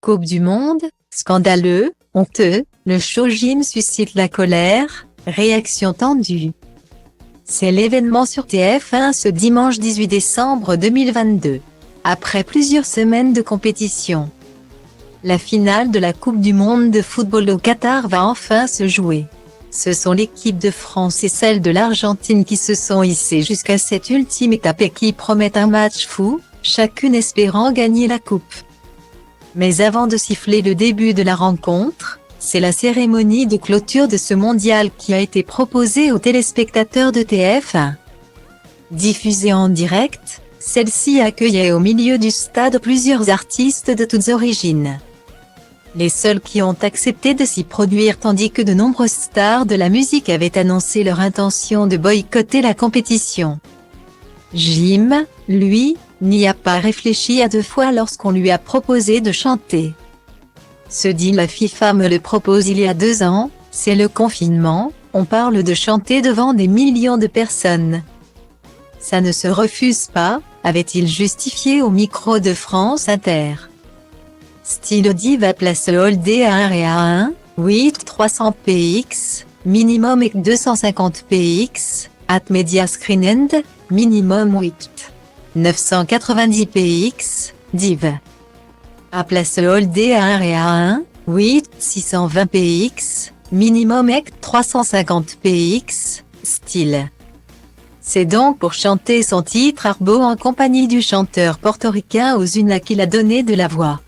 Coupe du monde, scandaleux, honteux, le showgym suscite la colère, réaction tendue. C'est l'événement sur TF1 ce dimanche 18 décembre 2022. Après plusieurs semaines de compétition, la finale de la Coupe du monde de football au Qatar va enfin se jouer. Ce sont l'équipe de France et celle de l'Argentine qui se sont hissées jusqu'à cette ultime étape et qui promettent un match fou, chacune espérant gagner la coupe. Mais avant de siffler le début de la rencontre, c'est la cérémonie de clôture de ce mondial qui a été proposée aux téléspectateurs de TF1. Diffusée en direct, celle-ci accueillait au milieu du stade plusieurs artistes de toutes origines. Les seuls qui ont accepté de s'y produire tandis que de nombreuses stars de la musique avaient annoncé leur intention de boycotter la compétition. Jim, lui, n'y a pas réfléchi à deux fois lorsqu'on lui a proposé de chanter. Se dit la FIFA me le propose il y a 2 ans, c'est le confinement, on parle de chanter devant des millions de personnes. Ça ne se refuse pas, avait-il justifié au micro de France Inter. Style Diva place Holdé à 1 et à 1, 8 300 px, minimum et 250 px, at media screen end, minimum 8. 990 px, div. À place Holdé à 1 et à 1, 8 620 px, minimum et 350 px, style. C'est donc pour chanter son titre Arbo en compagnie du chanteur portoricain Ozuna qu'il a donné de la voix.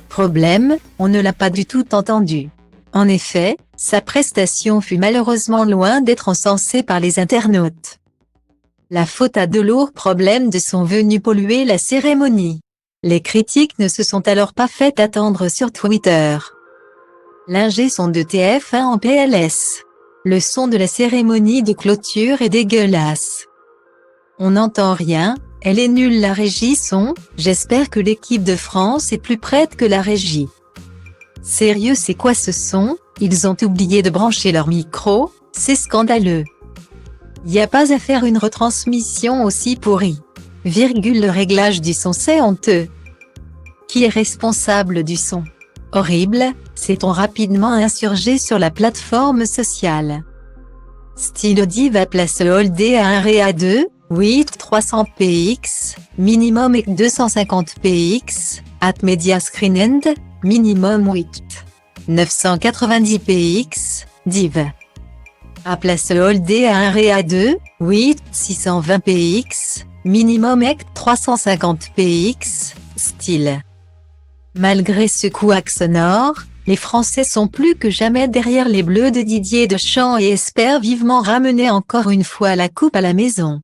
Problème, on ne l'a pas du tout entendu. En effet, sa prestation fut malheureusement loin d'être encensée par les internautes. La faute à de lourds problèmes de sont venus polluer la cérémonie. Les critiques ne se sont alors pas fait attendre sur Twitter. L'ingé son de TF1 en PLS. Le son de la cérémonie de clôture est dégueulasse. On n'entend rien, elle est nulle la régie son, j'espère que l'équipe de France est plus prête que la régie. Sérieux c'est quoi ce son, ils ont oublié de brancher leur micro, c'est scandaleux. Y a pas à faire une retransmission aussi pourrie. Le réglage du son c'est honteux. Qui est responsable du son? Horrible, s'est-on rapidement insurgé sur la plateforme sociale. Style Diva place Holdé à 1 et à 2, 8 300 px, minimum et 250 px, at media screen end, minimum 8. 990 px, div. À place Holdé à 1 et à 2, 8 620 px, minimum et 350 px, style. Malgré ce couac sonore, les Français sont plus que jamais derrière les Bleus de Didier Deschamps et espèrent vivement ramener encore une fois la coupe à la maison.